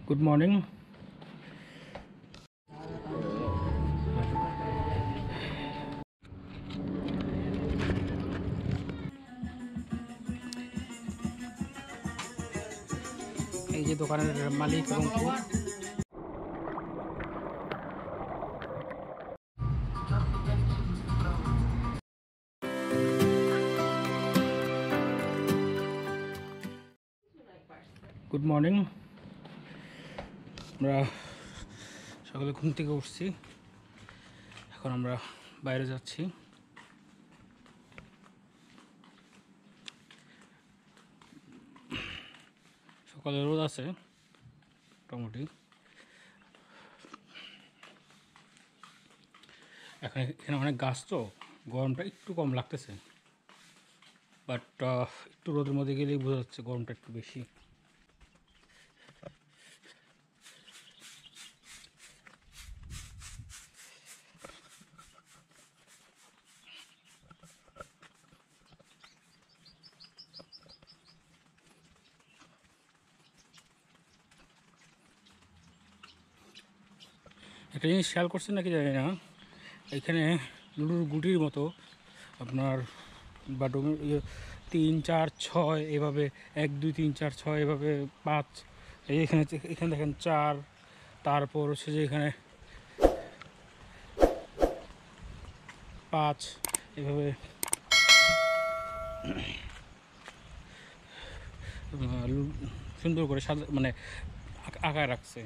Good morning. এই যে দোকানের মালিক রংপুর। Good morning. আমরা সকালে ঘুম থেকে উঠছি, এখন আমরা বাইরে যাচ্ছি। সকালে রোদ আছে মোটামুটি। এখানে অনেক গাছ, তো গরমটা একটু কম লাগতেছে, বাট একটু রোদের মধ্যে গেলেই বোঝা যাচ্ছে গরমটা একটু বেশি। একটা জিনিস খেয়াল করছেন নাকি জানি না, এখানে লুডুর গুটির মতো আপনার বা 3 4 6 এভাবে 1 2 3 4 6 এভাবে 5, এখানে এখানে দেখেন 4, তারপর হচ্ছে যে এখানে 5 এভাবে সুন্দর করে সাজা মানে আঁকায় রাখছে,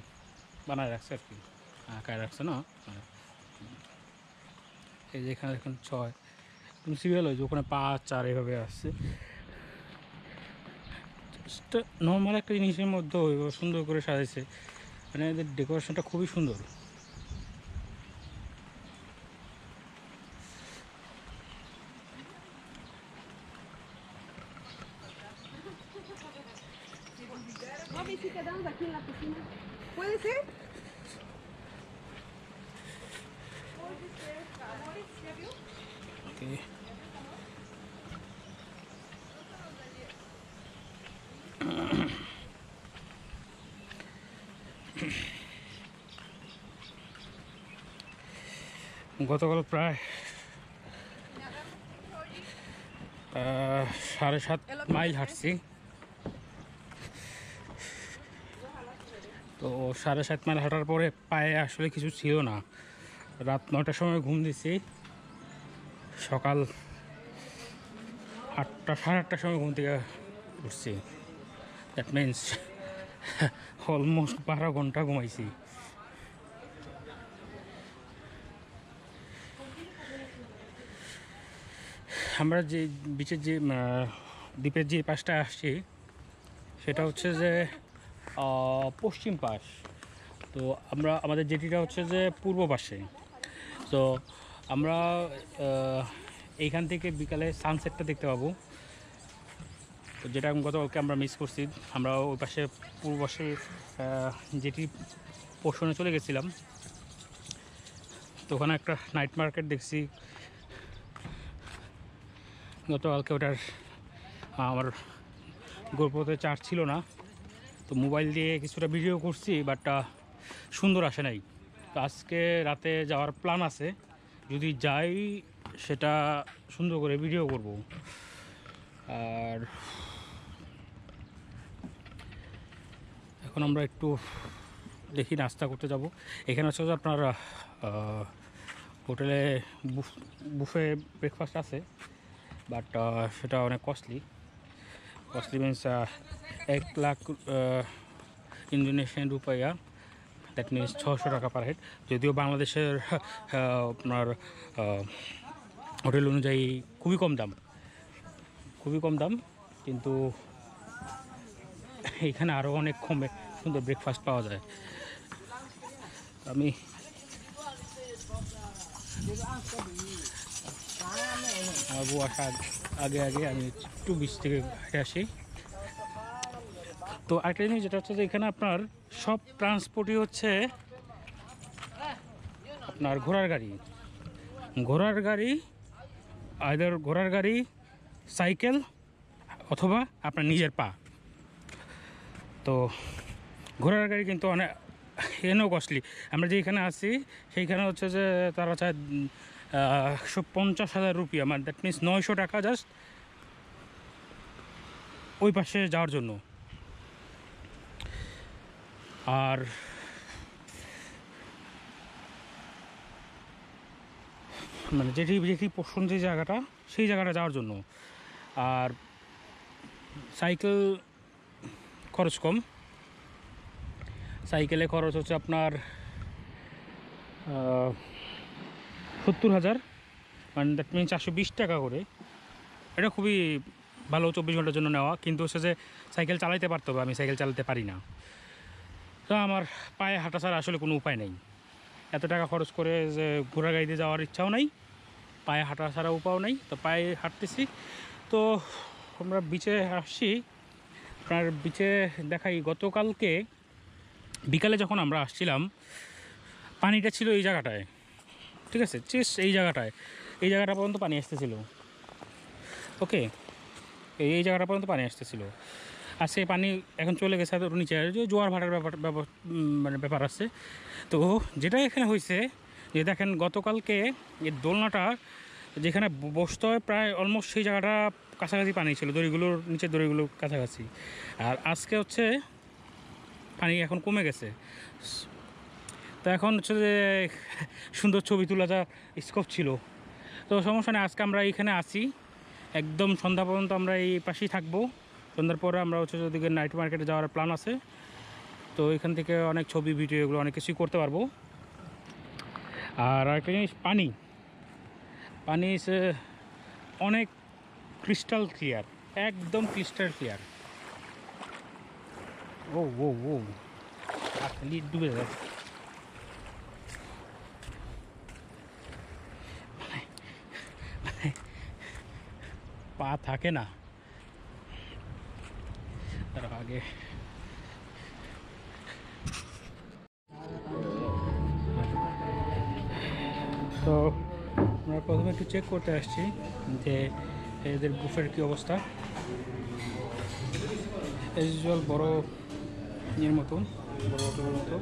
বানায় রাখছে আর কি, আঁকায় রাখছে না। এই যে এখানে দেখেন 6 সিরিয়াল হয়েছে, ওখানে 5 4 এভাবে আসছে। নর্মাল একটা জিনিসের মধ্যে সুন্দর করে সাজাইছে, মানে এদের ডেকোরেশনটা খুবই সুন্দর। Mami, si quedamos aquí en la cocina. ¿Puede ser? Puede ser, amores, ¿ya vio? Okay. গতকাল প্রায় 7.5 মাইল হাঁটছি, তো 7.5 মাইল হাঁটার পরে পায়ে আসলে কিছু ছিল না। রাত 9টার সময় ঘুম দিছি, সকাল 8টা 8:30টার সময় ঘুম থেকে উঠছি। দ্যাট মিনস অলমোস্ট 12 ঘন্টা ঘুমাইছি। আমরা যে বিচের যে দ্বীপের যে পাশটা আসছি সেটা হচ্ছে যে পশ্চিম পাশ, তো আমাদের জেটিটা হচ্ছে যে পূর্ব পাশে। তো আমরা এইখান থেকে বিকালে সানসেটটা দেখতে পাবো, তো যেটা গতকালকে আমরা মিস করছি। আমরা ওই পাশে পূর্ব পাশে জেটি পোর্শনে চলে গেছিলাম, তো ওখানে একটা নাইট মার্কেট দেখছি গতকালকে। ওটার আমার গোপ্রোতে চার্জ ছিল না, তো মোবাইল দিয়ে কিছুটা ভিডিও করছি, বাট সুন্দর আসে নাই। তো আজকে রাতে যাওয়ার প্ল্যান আছে, যদি যাই সেটা সুন্দর করে ভিডিও করব। আর এখন আমরা একটু দেখি নাস্তা করতে যাব। এখানে হচ্ছে যে আপনার হোটেলে বুফে ব্রেকফাস্ট আছে, বাট সেটা অনেক costly means 1 lakh Indonesian rupiah, that means 600 টাকা পার হেড। যদিও বাংলাদেশের আপনার হোটেল অনুযায়ী খুবই কম দাম, কিন্তু এখানে আরও অনেক কমে সুন্দর ব্রেকফাস্ট পাওয়া যায়। আমি আমার বউ আসার আগে আমি একটু বিচ থেকে হেঁটে আসি। তো আরেকটা জিনিস যেটা হচ্ছে যে এখানে আপনার সব ট্রান্সপোর্টই হচ্ছে আপনার ঘোড়ার গাড়ি, সাইকেল অথবা আপনার নিজের পা। তো ঘোড়ার গাড়ি কিন্তু অনেক এনেও কস্টলি। আমরা যেখানে আছি সেইখানে হচ্ছে যে তারা চায় 150,000 রুপিয়া, মানে দ্যাট মিনস 900 টাকা জাস্ট ওই পাশে যাওয়ার জন্য। আর মানে যেটি যেটি পছন্দ যে জায়গাটা, সেই জায়গাটা যাওয়ার জন্য। আর সাইকেল খরচ কম, সাইকেলে খরচ হচ্ছে আপনার 70,000, মানে দ্যাট মিনস 420 টাকা করে। এটা খুবই ভালো 24 ঘন্টার জন্য নেওয়া, কিন্তু হচ্ছে যে সাইকেল চালাইতে পারতে হবে, আমি সাইকেল চালাতে পারি না। তো আমার পায়ে হাঁটা ছাড়া আসলে কোনো উপায় নেই। এত টাকা খরচ করে যে ঘোড়া গাড়িতে যাওয়ার ইচ্ছাও নেই, পায়ে হাঁটা ছাড়া উপায়ও নেই, তো পায়ে হাঁটতেছি। তো আমরা বিচে আসছি, আপনার বিচে দেখাই গতকালকে বিকালে যখন আমরা আসছিলাম পানিটা ছিল এই জায়গাটায়, ঠিক আছে, চেস এই জায়গাটা পর্যন্ত পানি আসতেছিল। ওকে, এই জায়গাটা পর্যন্ত পানি আসতেছিল, আর সেই পানি এখন চলে গেছে নিচে, যে জোয়ার ভাটার মানে ব্যাপার আছে। তো যেটা এখানে হয়েছে যে দেখেন গতকালকে এই দোলনাটা যেখানে বসতে হয় প্রায় অলমোস্ট সেই জায়গাটা কাছাকাছি পানি ছিল, দড়িগুলোর নিচে দড়িগুলোর কাছাকাছি। আর আজকে হচ্ছে পানি এখন কমে গেছে। তো এখন হচ্ছে যে সুন্দর ছবি তোলা যা স্কোপ ছিল, তো সমস্যা নেই। আজকে আমরা এইখানে আছি একদম সন্ধ্যা পর্যন্ত, আমরা এই পাশেই থাকবো। সন্ধ্যার পরে আমরা হচ্ছে ওদিকে নাইট মার্কেটে যাওয়ার প্ল্যান আছে, তো এখান থেকে অনেক ছবি ভিডিও এগুলো অনেক কিছুই করতে পারবো। আর একটা জিনিস, পানি অনেক ক্রিস্টাল ক্লিয়ার, একদম ক্রিস্টাল ক্লিয়ার। ও ও ও খালি ডুবে যায়, পা থাকে না তার আগে। তো আমরা প্রথমে একটু চেক করতে আসছি যে এদের বুফের কী অবস্থা। এজ ইউজুয়াল বড় ইয়ের মতো, বড় হোটেলের মতো।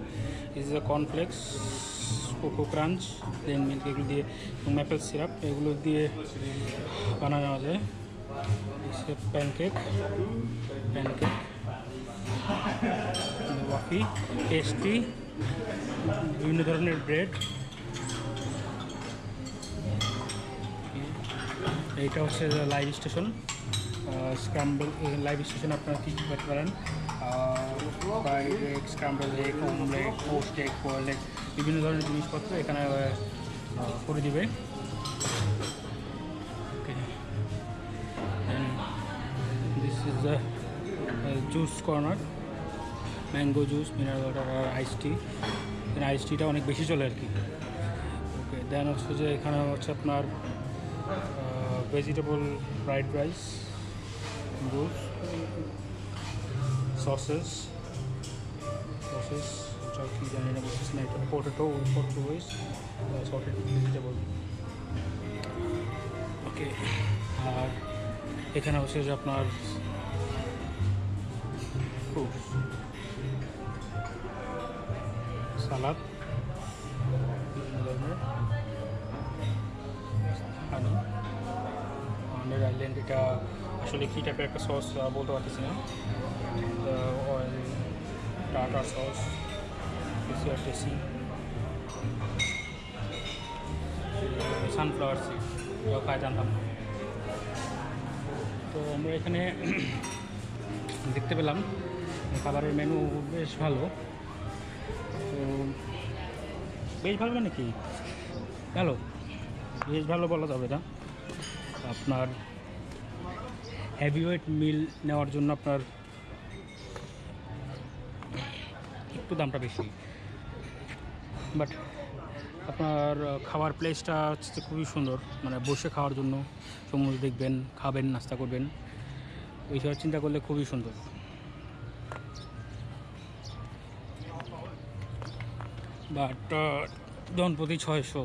Is a cornflakes, Coco Crunch, plain milk, এগুলো দিয়ে ম্যাপেল সিরাপ এগুলো দিয়ে বানানো যায়। প্যানকেক, ওয়াফি, পেস্ট্রি, বিভিন্ন ধরনের ব্রেড। এইটা হচ্ছে live station, scramble live station. আপনারা কী কী করতে পারেন, fried egg, scramble egg, omelette, post egg, boil egg, বিভিন্ন ধরনের জিনিসপত্র এখানে করে দিবে। Okay, this is the juice corner, mango juice, mineral water আর আইস টি। এখানে আইস টিটা অনেক বেশি চলে আর কি। ওকে, দেন হচ্ছে যে এখানে হচ্ছে আপনার vegetable fried rice, juice, sausages, ওটা কি জানি না, বুঝতেছি না। এটা পোটেটো রাইস, সটেড ভেজিটেবল। ওকে, আর এখানে হচ্ছে যে আপনার ফ্রুটস, সালাদ, বিভিন্ন ধরনের হানি, আমাদের আইল্যান্ড। এটা আসলে কী টাইপের একটা সস বলতে পারতেছি না, অয়েল টাটা সস, টেসি, সানফ্লাওয়ার সিড, খাই জানতাম না। তো আমরা এখানে দেখতে পেলাম খাবারের মেনু বেশ ভালো। তো বেশ ভালো মানে কি, ভালো, বেশ ভালো বলা যাবে না। আপনার হেভিওয়েট মিল নেওয়ার জন্য আপনার একটু দামটা বেশি, বাট আপনার খাওয়ার প্লেসটা হচ্ছে খুবই সুন্দর, মানে বসে খাওয়ার জন্য, সমুদ্র দেখবেন, খাবেন, নাস্তা করবেন, এইসব চিন্তা করলে খুবই সুন্দর। বাট জনপ্রতি 600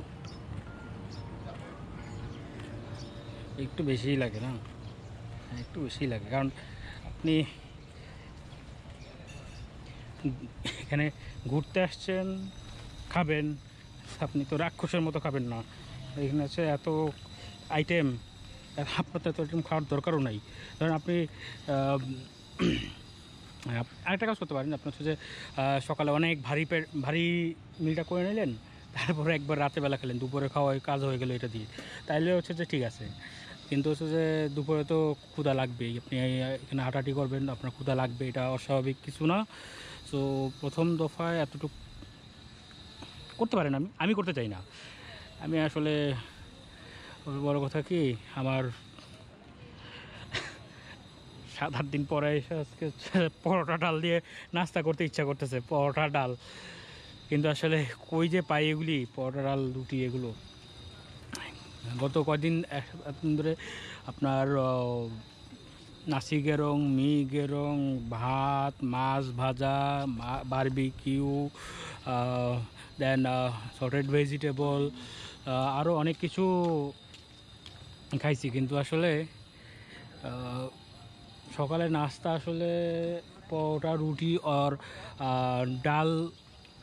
একটু বেশিই লাগে না, একটু বেশিই লাগে। কারণ আপনি এখানে ঘুরতে আসছেন, খাবেন, আপনি তো রাক্ষসের মতো খাবেন না। এখানে আছে এত আইটেম, আপনার তো এত আইটেম খাওয়ার দরকারও নাই। ধরেন আপনি আরেকটা কাজ করতে পারেন, আপনার হচ্ছে যে সকালে অনেক ভারী মিলটা করে নিলেন, তারপরে একবার রাতে বেলা খেলেন, দুপুরে খাওয়া কাজ হয়ে গেলো এটা দিয়ে, তাইলে হচ্ছে যে ঠিক আছে। কিন্তু হচ্ছে যে দুপুরে তো ক্ষুধা লাগবেই, আপনি এখানে হাঁটাহাঁটি করবেন, আপনার ক্ষুধা লাগবে, এটা অস্বাভাবিক কিছু না। সো প্রথম দফায় এতটুকু করতে পারেন, আমি করতে চাই না। আমি আসলে বড় কথা কি, আমার 7-8 দিন পরে এসে আজকে হচ্ছে পরোটা ডাল দিয়ে নাস্তা করতে ইচ্ছা করতেছে, পরোটা ডাল। কিন্তু আসলে কই যে পাই এগুলি, পরোটা ডাল রুটি এগুলো। গত কদিন একদিন ধরে আপনার নাসি গেরং, মি গেরং, ভাত, মাছ ভাজা, বারবিকিউ, দেন সর্টেড ভেজিটেবল, আরও অনেক কিছু খাইছি। কিন্তু আসলে সকালে নাস্তা আসলে পরোটা রুটি আর ডাল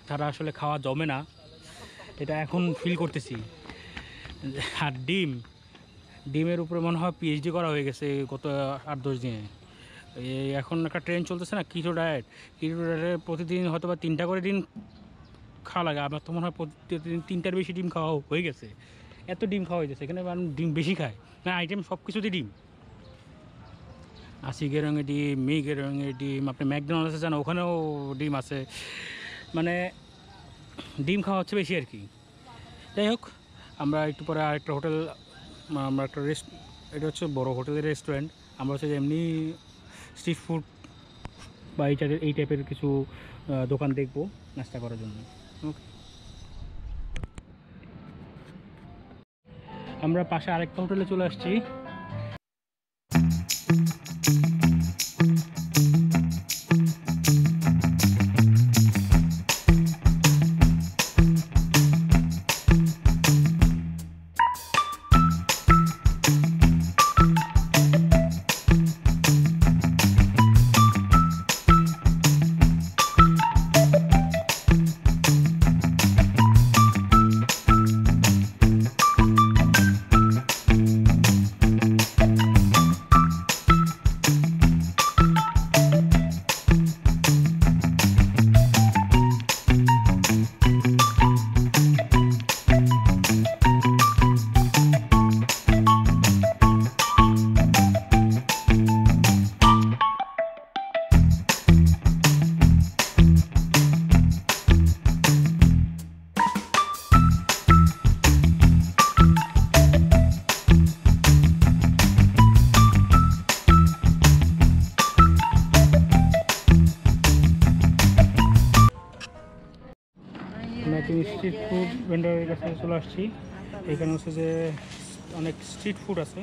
ছাড়া আসলে খাওয়া জমে না, এটা এখন ফিল করতেছি। আর ডিমের উপরে মনে হয় পিএইচডি করা হয়ে গেছে গত 8-10 দিনে। এই এখন একটা ট্রেন্ড চলতেছে না, কিটো ডায়েটে প্রতিদিন হয়তো বা 3টা করে ডিম খাওয়া লাগে। আমার তো মনে হয় প্রতিদিন 3টার বেশি ডিম খাওয়া হয়ে গেছে, এত ডিম খাওয়া হয়ে গেছে। এখানে মানুষ ডিম বেশি খায়, মানে আইটেম সব কিছুতে ডিম, আশিকের রঙের ডিম, মেঘের রঙের ডিম, আপনি ম্যাকডোনাল্ডসে যান ওখানেও ডিম আছে, মানে ডিম খাওয়া হচ্ছে বেশি আর কি। যাই হোক, আমরা একটু পরে আরেকটা হোটেল, আমরা একটা এটা হচ্ছে বড় হোটেলের রেস্টুরেন্ট, আমরা হচ্ছে যে এমনি স্ট্রিট ফুড বা এই টাইপের কিছু দোকান দেখবো নাস্তা করার জন্য। ওকে, আমরা পাশে আরেকটা হোটেলে চলে আসছি। স্ট্রিট ফুড ভেন্ডারের কাছে চলে আসছি। এখানে হচ্ছে যে অনেক স্ট্রিট ফুড আছে,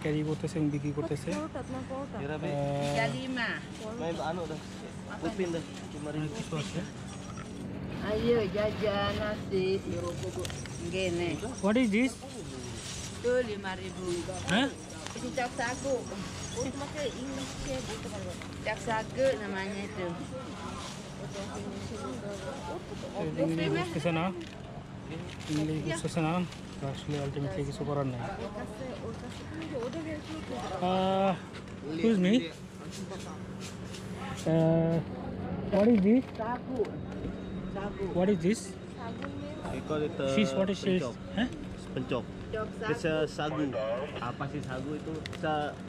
ক্যারি করতেছে এবং বিক্রি করতেছে। অনেক কিছু আছে। Ayo jajan nasi gini. What is this? Itu 5.000. Hah? Ini cak sagu. Cak sagu namanya itu. English বুঝতেছে না, ইংলিশ বুঝতেছে না, আসলে আলটিমেটলি কিছু করার নেই। Excuse me. What is this? Sagu. Sagu. What is this? We call it Fish, what is this? pencok. Huh? Pencok. Cok It's sagu. a sagu. Apa sih sagu itu?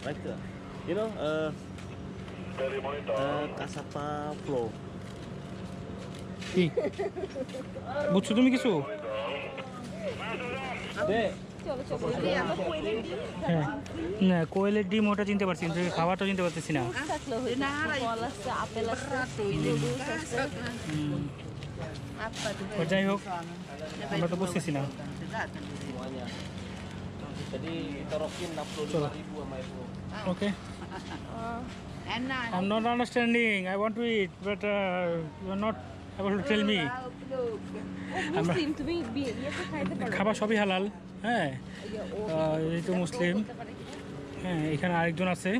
Like you know kasapa flow. কি বুঝছো তুমি কিছু? Ini apa kuenya dia? হ্যাঁ, না কোয়েলের ডিম ওটা চিনতে পারছি, কিন্তু খাবারটা চিনতে পারতেছি না। Apa tuh? তো যাই হোক, আমরা তো বুঝতেছি না। Semuanya. Jadi torokin 65.000 sama itu. Okay, Enak. I'm not understanding. I want to eat, but you are not able to tell me. আমরা Muslim তুমি বিয়ে তো খাইতে পারো। খাবার সবই হালাল, হ্যাঁ, এই তো মুসলিম। হ্যাঁ, এখানে আরেকজন আছে,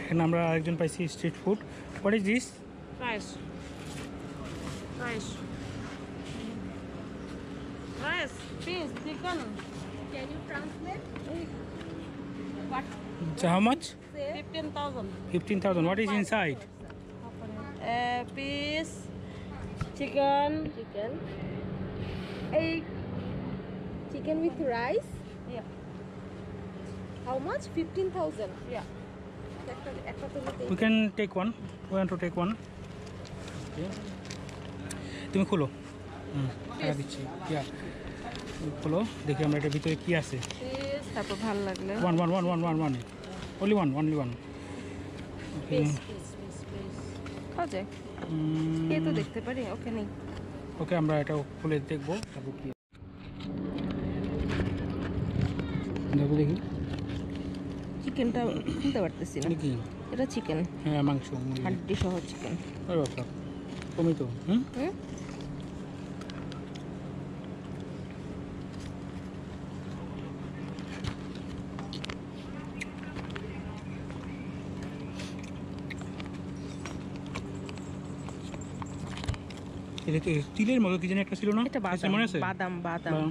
এখানে আমরা আরেকজন পাইছি street food, What is this? Rice. Rice. Rice, fish, chicken. Can you translate? What? So how much? 15,000. 15,000. What is inside? Fish, chicken. Chicken. Egg. Chicken with rice. Yeah. How much? 15,000. Yeah. একটা তো নিতেই We can take one. We want to take one. Okay. তুমি খুলো টাকা দিচ্ছি ইয়া খুলো দেখি আমরা এটার ভিতরে কি আছে Fish, তারপর ভালো লাগলে। One only one piece piece piece piece খাওয়া যায়। খেয়ে তো দেখতে পারি, ওকে নেই। ওকে আমরা এটা খুলে দেখবো তারপর কি দেখো দেখি চিকেনটা খুলতে পারতেছি না। এটা কি এটা চিকেন, হ্যাঁ মাংস হাড্ডি সহ চিকেন। আরে বাবা তুমি তো হুম? এটা তো তিলের মতো কি জানি একটা ছিল না এটা আছে, বাদাম, মনে আছে বাদাম, বাদাম।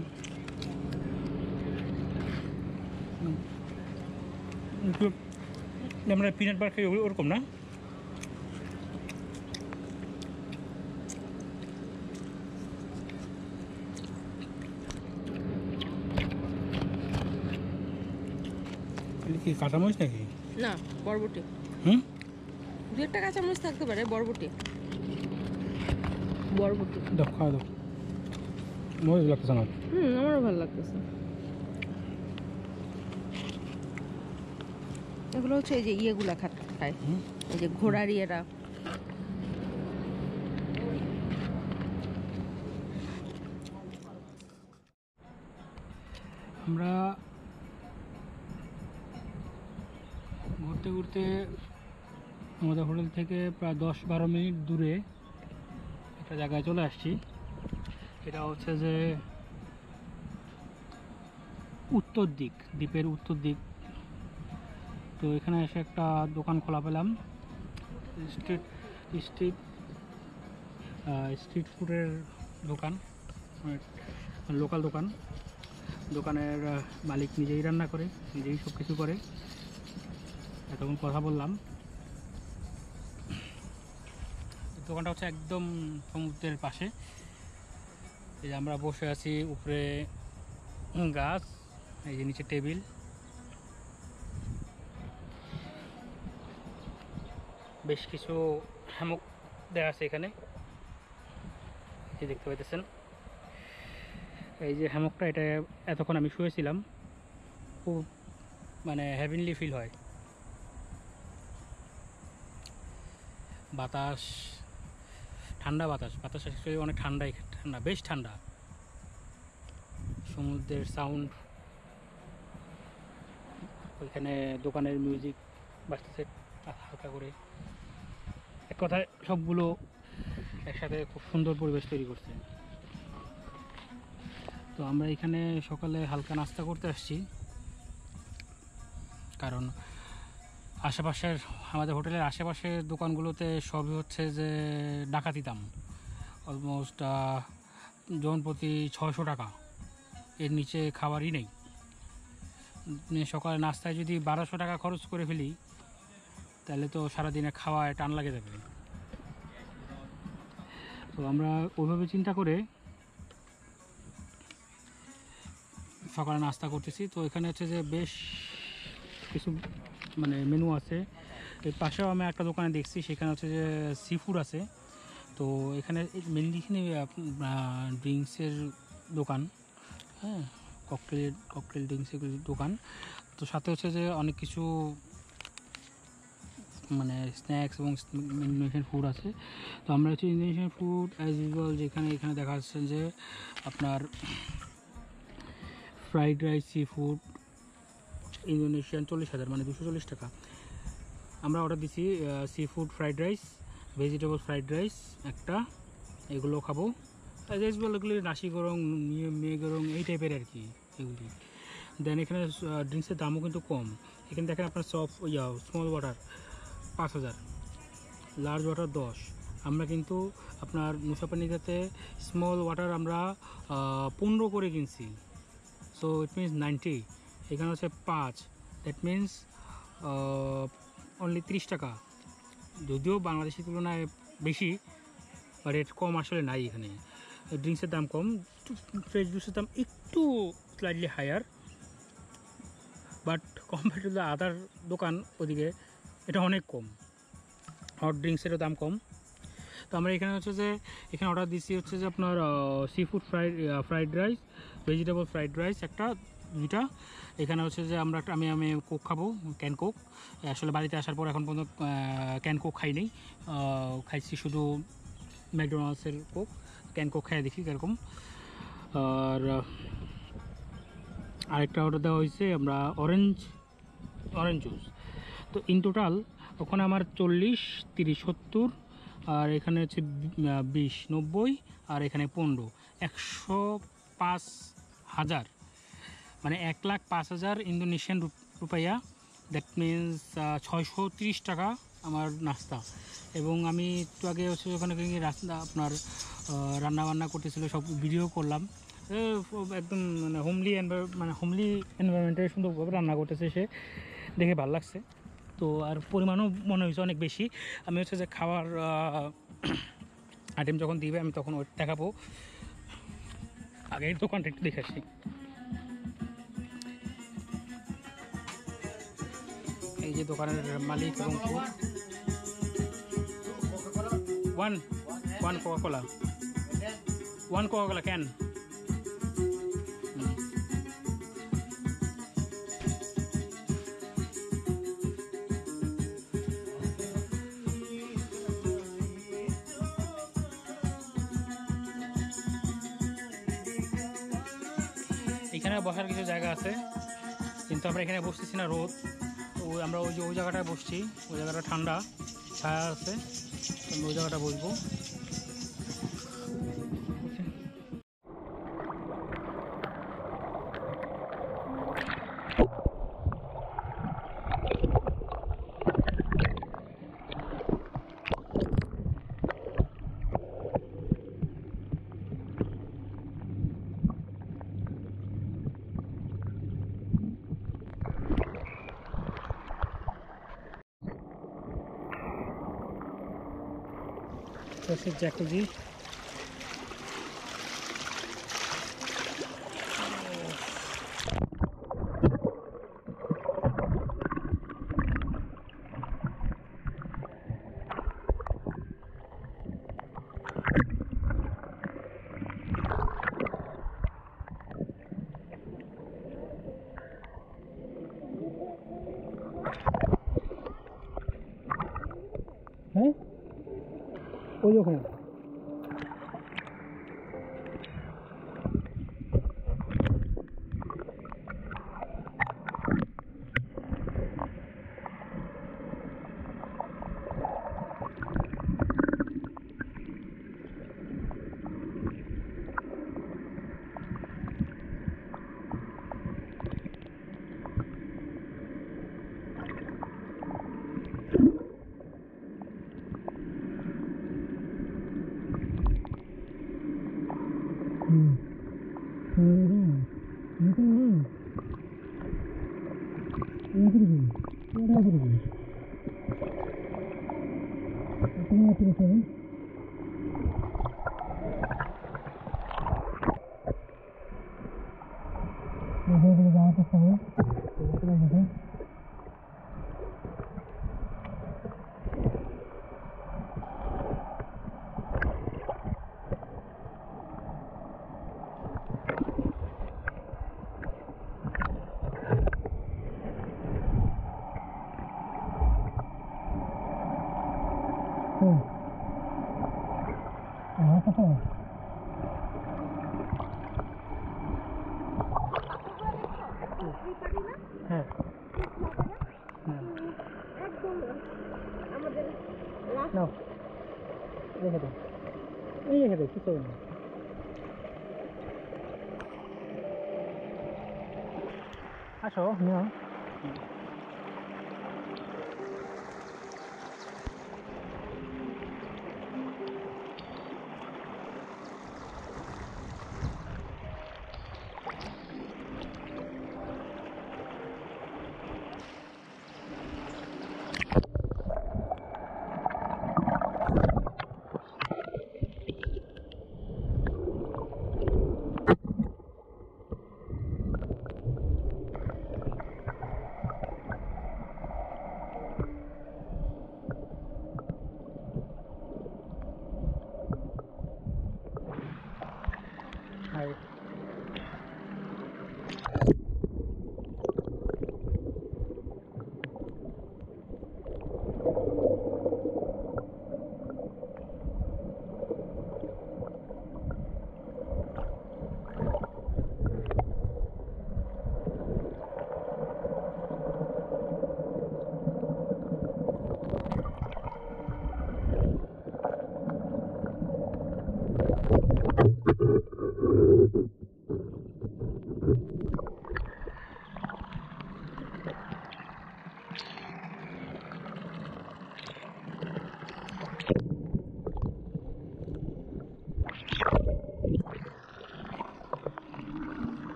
একটু আমরা পিনাট বার খাই ওরকম না এটা কি কাঁচামরিচ নাকি না, বরবটি। হুম দু একটা কাঁচামরিচ থাকতে পারে, বরবটি। বরবটি। দাও খাওয়া দাও মরিচ লাগতেছে আমার আমারও ভালো লাগতেছে। এগুলো হচ্ছে এই যে ইয়েগুলা খায়, হুম। এই যে ঘোড়ার ইয়েরা। আমরা ঘুরতে ঘুরতে আমাদের হোটেল থেকে প্রায় 10-12 মিনিট দূরে একটা জায়গায় চলে আসছি। এটা হচ্ছে যে উত্তর দিক, দ্বীপের উত্তর দিক। তো এখানে এসে একটা দোকান খোলা পেলাম, স্ট্রিট স্ট্রিট স্ট্রিট ফুডের দোকান, লোকাল দোকান। দোকানের মালিক নিজেই রান্না করে, নিজেই সব কিছু করে। এতক্ষণ কথা বললাম। দোকানটা হচ্ছে একদম সমুদ্রের পাশে। এই যে আমরা বসে আছি, উপরে গাছ, এই যে নিচে টেবিল। বেশ কিছু হ্যামক দেওয়া আছে এখানে, এই দেখতে পাইতেছেন। এই যে হ্যামকটা, এটা এতক্ষণ আমি শুয়েছিলাম, খুব মানে হেভেনলি ফিল হয়। বাতাস, ঠান্ডা বাতাস, বাতাস অ্যাকচুয়ালি অনেক ঠান্ডাই, ঠান্ডা, বেশ ঠান্ডা। সমুদ্রের সাউন্ড, ওইখানে দোকানের মিউজিক বাজতেছে হালকা করে। এক কথায় সবগুলো একসাথে খুব সুন্দর পরিবেশ তৈরি করছে। তো আমরা এখানে সকালে হালকা নাস্তা করতে আসছি, কারণ আশেপাশের আমাদের হোটেলের আশেপাশের দোকানগুলোতে সবই হচ্ছে যে ডাকাতি দাম, অলমোস্ট জন প্রতি 600 টাকা, এর নিচে খাবারই নেই। সকালে নাস্তায় যদি 1200 টাকা খরচ করে ফেলি, তাহলে তো সারাদিনে খাওয়ায় টান লাগে যাবে। তো আমরা ওইভাবে চিন্তা করে সকালে নাস্তা করতেছি। তো এখানে হচ্ছে যে বেশ কিছু মানে মেনু আছে। এর পাশেও আমি একটা দোকানে দেখছি, সেখানে হচ্ছে যে সি ফুড আছে। তো এখানে মেনলি এখানে ড্রিঙ্কসের দোকান, হ্যাঁ, ককটেল ড্রিঙ্কসের দোকান। তো সাথে হচ্ছে যে অনেক কিছু মানে স্ন্যাক্স এবং ইন্দোনেশিয়ান ফুড আছে। তো আমরা হচ্ছে ইন্দোনেশিয়ান ফুড অ্যাজ ইউজুয়াল, যেখানে এখানে দেখা যাচ্ছে যে আপনার fried rice, sea food, Indonesian 40,000 মানে 240 টাকা। আমরা অর্ডার দিছি sea food fried rice, vegetable fried rice একটা, এগুলো খাবো। অ্যাজ ইউজুয়াল এগুলি নাসি গরং, মেয়ে গরং, এই টাইপের আর কি এগুলি। দেন এখানে ড্রিঙ্কসের দামও কিন্তু কম। এখানে দেখেন আপনার soft small water 5,000, large water 10। আমরা কিন্তু আপনার মুসাফানিদাতে স্মল ওয়াটার আমরা 15 করে কিনছি, সো ইট মিনস 90। এখানে হচ্ছে 5, দ্যাট মিনস অনলি 30 টাকা। যদিও বাংলাদেশের তুলনায় বেশি, বাট রেট কম আসলে নাই এখানে। ড্রিঙ্কসের দাম কম, ফ্রেশ জুসের দাম একটু slightly higher, but compare to the other দোকান ওদিকে এটা অনেক কম। হট ড্রিঙ্কসেরও দাম কম। তো আমরা এখানে হচ্ছে যে এখানে অর্ডার দিচ্ছি হচ্ছে যে আপনার sea food fried rice, vegetable fried rice একটা, 2টা। এখানে হচ্ছে যে আমি কোক খাবো, ক্যান কোক। আসলে বাড়িতে আসার পর এখন পর্যন্ত ক্যান কোক খাই নেই, খাইছি শুধু ম্যাকডোনাল্ডসের কোক। ক্যান কোক খাই দেখি কীরকম। আর আরেকটা অর্ডার দেওয়া হয়েছে আমরা অরেঞ্জ জুস। তো ইন টোটাল ওখানে আমার 40, 30, 70, আর এখানে হচ্ছে 20, 90, আর এখানে 15, 105,000, মানে 1,05,000 ইন্দোনেশিয়ান রুপাইয়া। দ্যাট মিনস 630 টাকা আমার নাস্তা। এবং আমি একটু আগে হচ্ছে ওখানে রাস্তা আপনার রান্নাবান্না করতেছিল, সব ভিডিও করলাম। একদম মানে হোমলি এনভায়রনমেন্টে সুন্দরভাবে রান্না করতেছে সে, দেখে ভালো লাগছে। তো আর পরিমাণও মনে হয়েছে অনেক বেশি। আমি হচ্ছে যে খাওয়ার আইটেম যখন দিবে আমি তখন ওই দেখাবো। আগের দোকানটা একটু দেখে আসি। এই যে দোকানের মালিক এবং ওয়ান কোকা-কোলা ক্যান। এখানে বসার কিছু জায়গা আছে, কিন্তু আমরা এখানে বসতেছি না, রোদ। তো আমরা ওই জায়গাটায় বসছি, ওই জায়গাটা ঠান্ডা, ছায়া আছে, আমরা ওই জায়গাটা বসবো। Classic jacuzzi. হ্যাঁ, ওই ওখানে হ্যাঁ একদম আমাদের নাও রেখে দাও, এই রেখে দাও, কিছু হবে না। আসো নিও।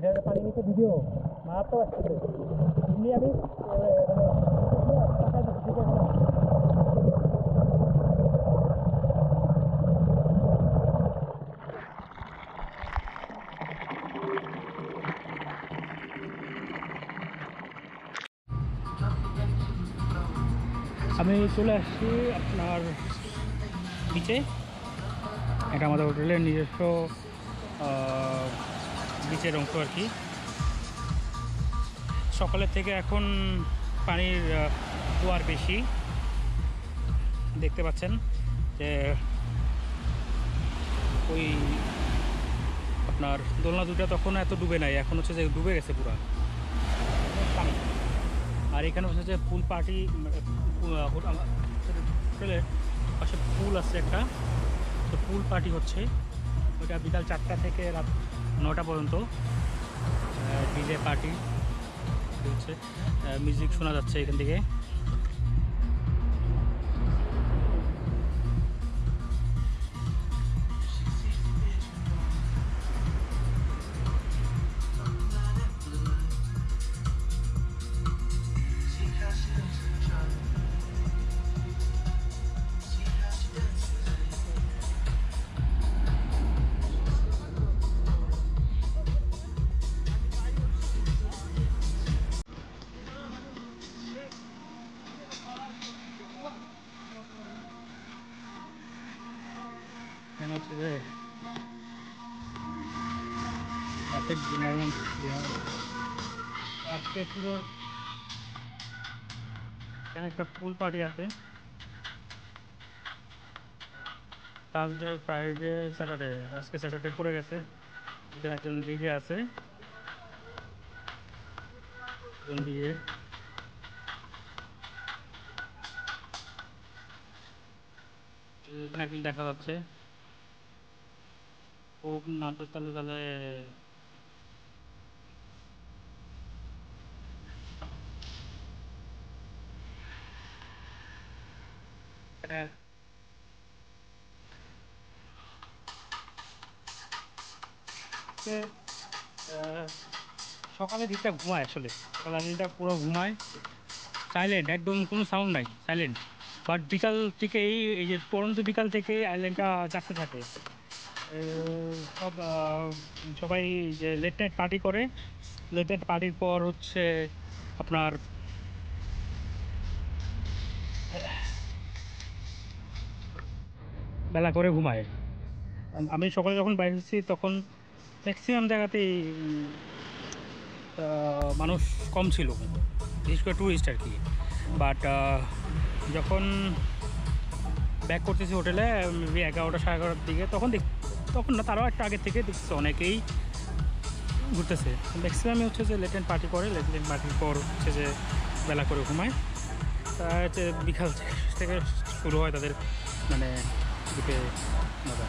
এটা পানি নিচে ভিডিও মারাত্মক আসছে এমনি আমি আমি চলে আসছি আপনার বিচে। এটা আমাদের হোটেলের নিজস্ব বিচের অংশ আর কি। সকালের থেকে এখন পানির জোয়ার বেশি, দেখতে পাচ্ছেন যে ওই আপনার দোলনা দুটা তখন এত ডুবে নাই, এখন হচ্ছে যে ডুবে গেছে পুরো পানি। আর এখানে হচ্ছে যে পুল পার্টি, হোটেলের পাশে পুল আছে একটা, তো পুল পার্টি হচ্ছে ওইটা বিকাল 4টা থেকে রাত 9টা পর্যন্ত ডিজে পার্টি হচ্ছে, মিউজিক শোনা যাচ্ছে এখান থেকে। এখানে হচ্ছে যে আজকে পুরো এখানে একটা পুল পার্টি আছে। থার্সডে, ফ্রাইডে, স্যাটারডে, আজকে স্যাটারডে পড়ে গেছে। এখানে একজন ডিজে আছে, একজন ডিজে। এখানে একজন দেখা যাচ্ছে খুব নাটক তালে তালে সকালে দিকটা ঘুমায়, আসলে সকালের দিকটা পুরো ঘুমায়, সাইলেন্ট, একদম কোনো সাউন্ড নাই, সাইলেন্ট। বাট বিকাল থেকে এই যে পরন্ত বিকাল থেকে আইল্যান্ডটা চাপতে থাকে। সব সবাই যে লেট নাইট পার্টি করে, লেট নাইট পার্টির পর হচ্ছে আপনার বেলা করে ঘুমায়। আমি সকালে যখন বাইরে এসেছি তখন ম্যাক্সিমাম জায়গাতেই মানুষ কম ছিল, বিশেষ করে ট্যুরিস্ট আর কি। বাট যখন ব্যাক করতেছি হোটেলে 11টা 11:30 দিকে, তখন না, তারাও একটা আগের থেকে দেখছি অনেকেই ঘুরতেছে। ম্যাক্সিমামই হচ্ছে যে লেট নাইট পার্টি করে, লেট নাইট পার্টির পর হচ্ছে যে বেলা করে ঘুমায়। তা হচ্ছে বিকাল থেকে শুরু হয় তাদের মানে দিকে মজা।